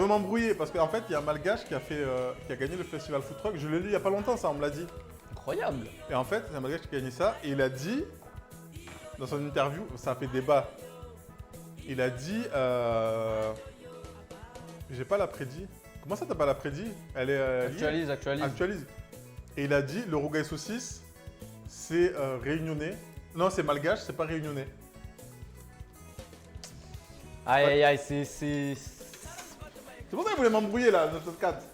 veut m'embrouiller parce qu'en fait, il y a un malgache qui a gagné le festival Food Truck. Je l'ai lu il y a pas longtemps, ça, on me l'a dit. Incroyable. Et en fait, c'est un malgache qui a gagné ça et il a dit, dans son interview, ça a fait débat. Il a dit, j'ai pas la prédit. Comment ça, t'as pas la prédit? Elle est liée. Actualise. Et il a dit, le rougail saucisse, c'est réunionnais. Non, c'est malgache, c'est pas réunionnais. Aïe, c'est... C'est pour ça qu'il voulait m'embrouiller là, 974.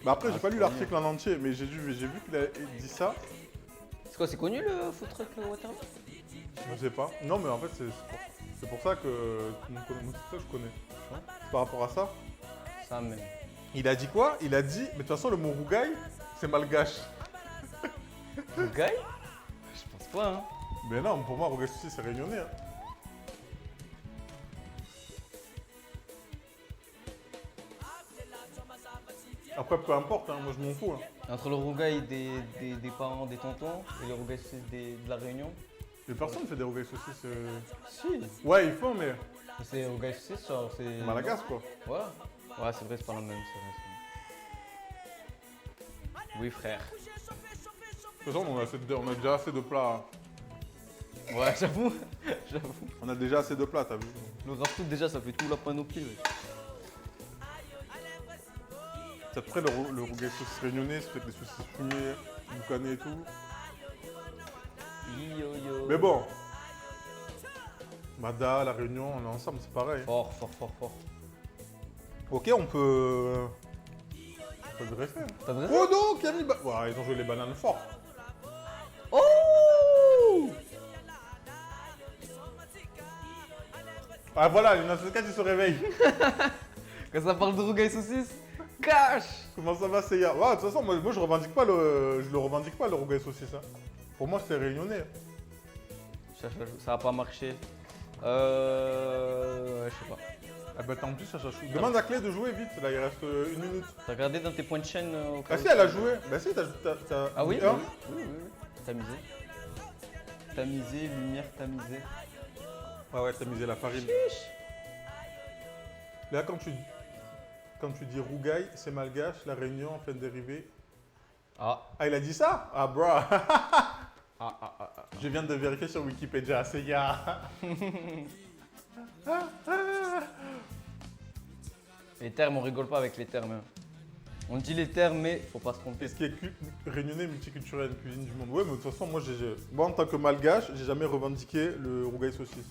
Bah après, j'ai pas lu l'article en entier, mais j'ai vu qu'il a dit ça. C'est quoi, c'est connu le food truck Waterloo? Je sais pas. Non, mais en fait, c'est pour ça que je connais. C'est par rapport à ça. Ça, mais... Il a dit quoi? Il a dit, mais de toute façon, le mot rougail, c'est malgache. Rougail? Je pense pas, hein. Mais non, pour moi, rougail saucisse, c'est réunionnais. Hein. Après, peu importe, hein, moi je m'en fous. Hein. Entre le rougail des parents, des tontons, et le rougail saucisse de la Réunion. Mais personne ne fait des rougail saucisses. Si. Ouais, ils font, mais. C'est rougail saucisse, genre c'est... Malagasy, quoi. Ouais. Ouais, c'est vrai, c'est pas la même, c'est vrai. Oui, frère. De toute façon, on a déjà assez de plats. Ouais, j'avoue. On a déjà assez de plats, t'as vu? Le raftout, déjà, ça fait tout la panoplie. Ouais. Après, le rougail saucisse réunionnais, c'est avec les saucisses fumées, boucanées et tout. Yo. Mais bon. Mada, la Réunion, on est ensemble, c'est pareil. Fort. Ok, on peut greffer. T'as greffé? Oh non, qui a mis ouais, ils ont joué les bananes fortes. Oh! Ah voilà, il y en a 4 qui se réveillent. Quand ça parle de rougail saucisse, cash! Comment ça va, Seiya? Ouais, de toute façon, moi je revendique pas le rougail saucisse. Hein. Pour moi, c'est réunionnais. Ça va pas marcher. Ouais, je sais pas. Ah bah tant pis, Chachachou. Demande à Clé de jouer vite, là il reste 1 minute. T'as regardé dans tes points de chaîne au cas Ah où si, elle a joué. Bah si, t'as Ah oui, mis un. oui. Tamisé, lumière tamisée. Ouais, t'as misé la farine. Chiche. Là, quand tu dis rougail, c'est malgache, la Réunion en pleine dérivée. Ah, Ah, il a dit ça? Ah, bro. Je viens de vérifier sur Wikipédia, c'est ya. les termes, on rigole pas avec les termes. Hein. On dit les termes, mais faut pas se tromper. Est-ce qui est réunionnais, multiculturel, cuisine du monde? Ouais, mais de toute façon, moi, en tant que malgache, j'ai jamais revendiqué le rougail saucisse.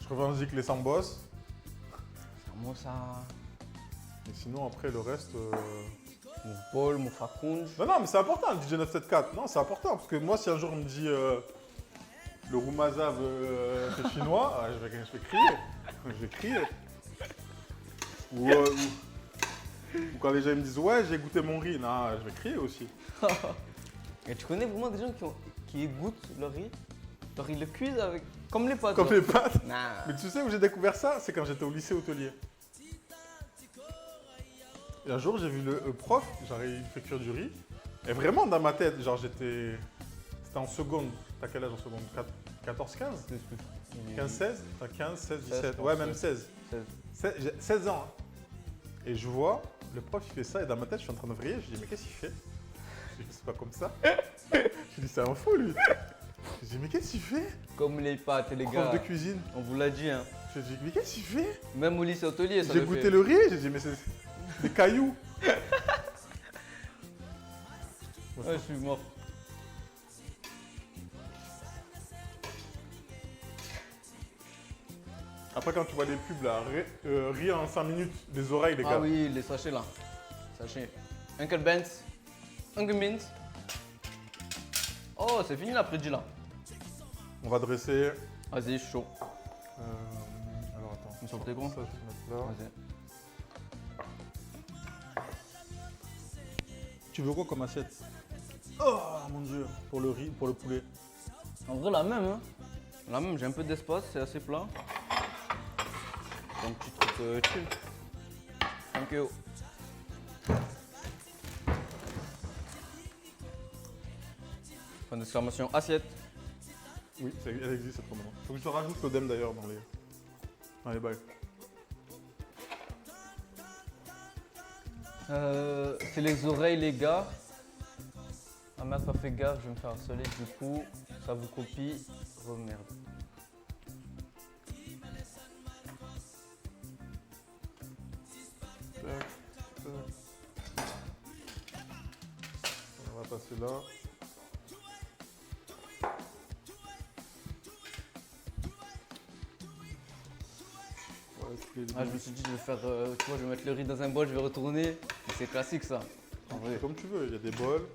Je revendique les sambos. Comment ça? Et sinon, après, le reste... Mon bol, mon fakunj. Non, mais c'est important, le DJ 974. Non, c'est important, parce que moi, si un jour on me dit le roumazav c'est chinois, je vais crier. Je vais crier. Ou quand les gens me disent ouais, j'ai goûté mon riz, non, je vais crier aussi. Et tu connais vraiment des gens qui goûtent leur riz? Leur riz le cuisent avec... Comme les pâtes. Comme les pâtes. Nah. Mais tu sais où j'ai découvert ça? C'est quand j'étais au lycée hôtelier. Et un jour, j'ai vu le prof, genre il fait cuire du riz. Et vraiment dans ma tête, genre c'était en seconde. T'as quel âge en seconde? 14, 15? 15, 16? T'as 15, 16, 17. Ouais, même 16. 16 ans. Hein. Et je vois, le prof il fait ça et dans ma tête, je suis en train de vriller. Je dis, mais qu'est-ce qu'il fait? Je dis, c'est pas comme ça. Je dis, c'est un fou lui. Je dis, mais qu'est-ce qu'il fait? Comme les pâtes, les Prof gars. de cuisine. On vous l'a dit, hein. Je dis, mais qu'est-ce qu'il fait? Même au lycée hôtelier, ça J'ai le goûté fait. le riz, j'ai dit, mais c'est des cailloux. Ouais, je suis mort. Après, quand tu vois les pubs là, riz en 5 minutes, les oreilles, les gars. Ah oui, les sachets là. Sachets. Uncle Benz. Uncle Mint. Oh, c'est fini l'après-midi là. On va dresser. Vas-y, chaud. Alors attends. Une sorte de gros. Ça, je vais mettre là. Vas-y. Tu veux quoi comme assiette? Oh mon dieu, pour le riz, pour le poulet. En vrai, la même, hein. La même, j'ai un peu d'espace, c'est assez plat. C'est un petit truc chill. Thank you. Point d'exclamation, assiette. Oui, elle existe cette commande. Faut que je te rajoute l'odem d'ailleurs dans les. Allez, bye. C'est les oreilles, les gars. Ah merde, pas fait gaffe, je vais me faire harceler. Du coup, ça vous copie. Oh merde. Tac, tac. On va passer là. Ouais, Ah, je me suis dit, je vais faire. Tu vois, je vais mettre le riz dans un bol, je vais retourner. Mais c'est classique ça. En vrai, comme tu veux, il y a des bols.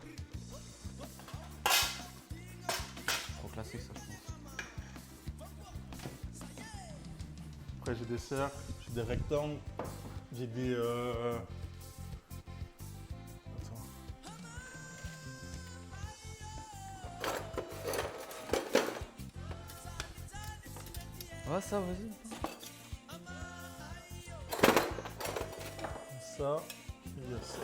trop classique ça, je pense. Après, j'ai des cercles, j'ai des rectangles, j'ai des. Attends. Ouais, ça, vas-y. Ça, il y a ça.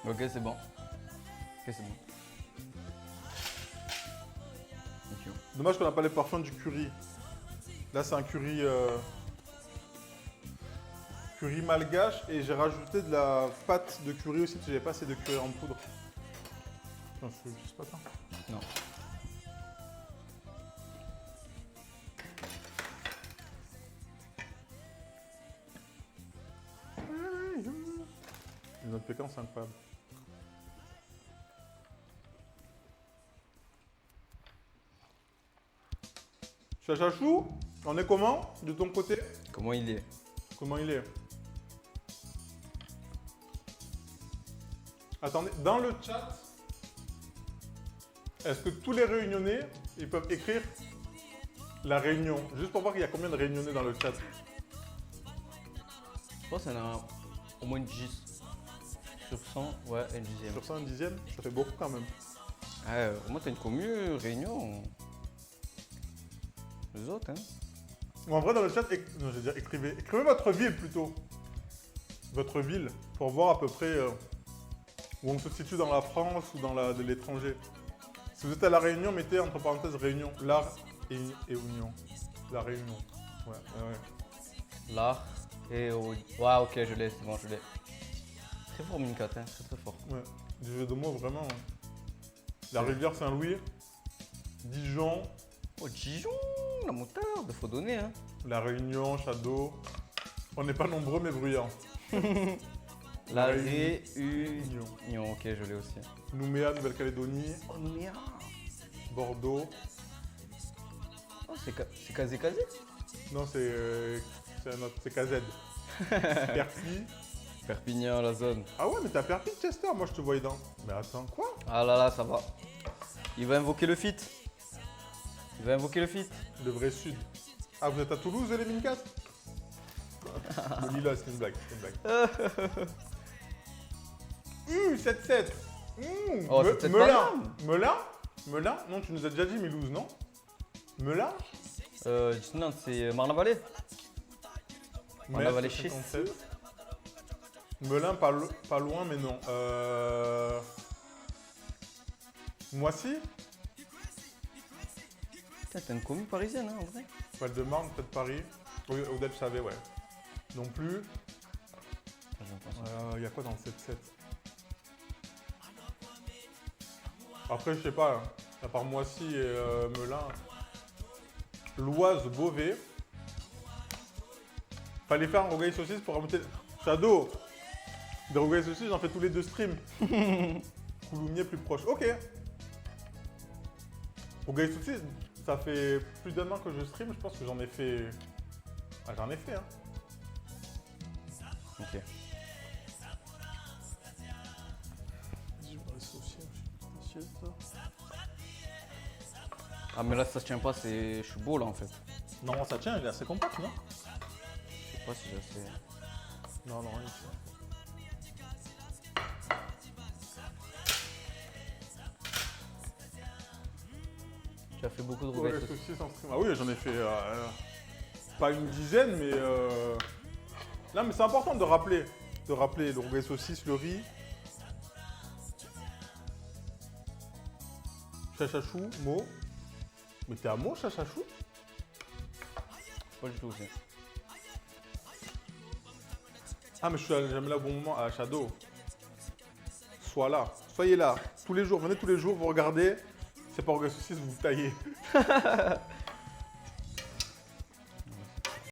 Ok, c'est bon. Ok, c'est bon. Thank you. Dommage qu'on n'a pas les parfums du curry. Là, c'est un curry. Curry malgache et j'ai rajouté de la pâte de curry aussi parce que j'avais pas assez de curry en poudre. Putain, je sais pas ça. Non. Les notes pécan, c'est incroyable. Chachachou, on est comment de ton côté? Comment il est? Comment il est? Attendez, dans le chat, est-ce que tous les réunionnais, ils peuvent écrire la réunion? Juste pour voir qu'il y a combien de réunionnais dans le chat. Je pense qu'il y en a au moins 10. Sur 100, ouais, une dixième. Sur ça, un dixième, ça fait beaucoup quand même. Ouais, au moins t'as une commune, réunion. Les autres, hein. Ou en vrai, dans le chat, non, je veux dire, écrivez votre ville plutôt. Votre ville, pour voir à peu près où on se situe dans la France ou dans l'étranger. Si vous êtes à La Réunion, mettez entre parenthèses Réunion, l'art et Union. La Réunion. Ouais, ouais. L'art et au... Ouais, ok, je l'ai, c'est bon, je l'ai. Très fort, Minkat, hein, très très fort. Ouais. Du jeu de mots, vraiment. La rivière Saint-Louis, Dijon, Oh, Dijon, la moutarde, faut donner, hein. La Réunion, Château. On n'est pas nombreux, mais bruyants. La Réunion. Réunion, ok, je l'ai aussi. Nouméa, Nouvelle-Calédonie, Oh, Nouméa. Bordeaux. Oh, c'est Kazé Kazé. Non, c'est un autre, c'est KZ. Perpi. Perpignan, la zone. Ah ouais, mais t'as Perpi, Chester, moi je te voyais dans. Mais attends, quoi? Ah là là, ça va. Il va invoquer le fit. Il va invoquer le fit. Le vrai sud. Ah, vous êtes à Toulouse, les Minkat? Le Lila, c'est une blague, c'est une blague. 7-7. Oh, 7-7 Melun. pas Melun? Melun? Non, tu nous as déjà dit Milouz, non? Melun? Non, c'est Marne-la-Vallée. Marne-la-Vallée Metz, chez 57. Melun, pas loin, mais non. Moissy? Putain, t'as une commune parisienne, hein, en vrai. Val-de-Marne, peut-être Paris. Oui, Odette, je savais, ouais. Non plus. Attends, je vais penser. Il y a quoi dans le 7-7? Après, je sais pas, hein. À part Moissy et Melun. L'Oise, Beauvais. Fallait faire un rogaille saucisse pour remonter. Shadow! Des rogaille saucisse, j'en fais tous les 2 streams. Coulommiers plus proche. Ok. Rogaille saucisse, ça fait plus d'1 an que je stream. Je pense que j'en ai fait. Ah, j'en ai fait, hein. Ok. Ah, mais là, ça se tient pas, je suis beau là en fait. Non, ça tient, il est assez compact, non? Je sais pas si j'ai assez. Non, non, il tient. Tu as fait beaucoup de Rogaille rogaille saucisse en stream. Ah oui, j'en ai fait pas une dizaine, mais non, mais c'est important de rappeler le rogaille saucisse, le riz. Chachachou, Mo. Mais t'es à Mo, Chachachou? Pas du tout aussi. Ah, mais je suis jamais là au bon moment à Shadow. Sois là. Soyez là. Tous les jours. Venez tous les jours, vous regardez. C'est pas Orgasaucisse, vous vous taillez.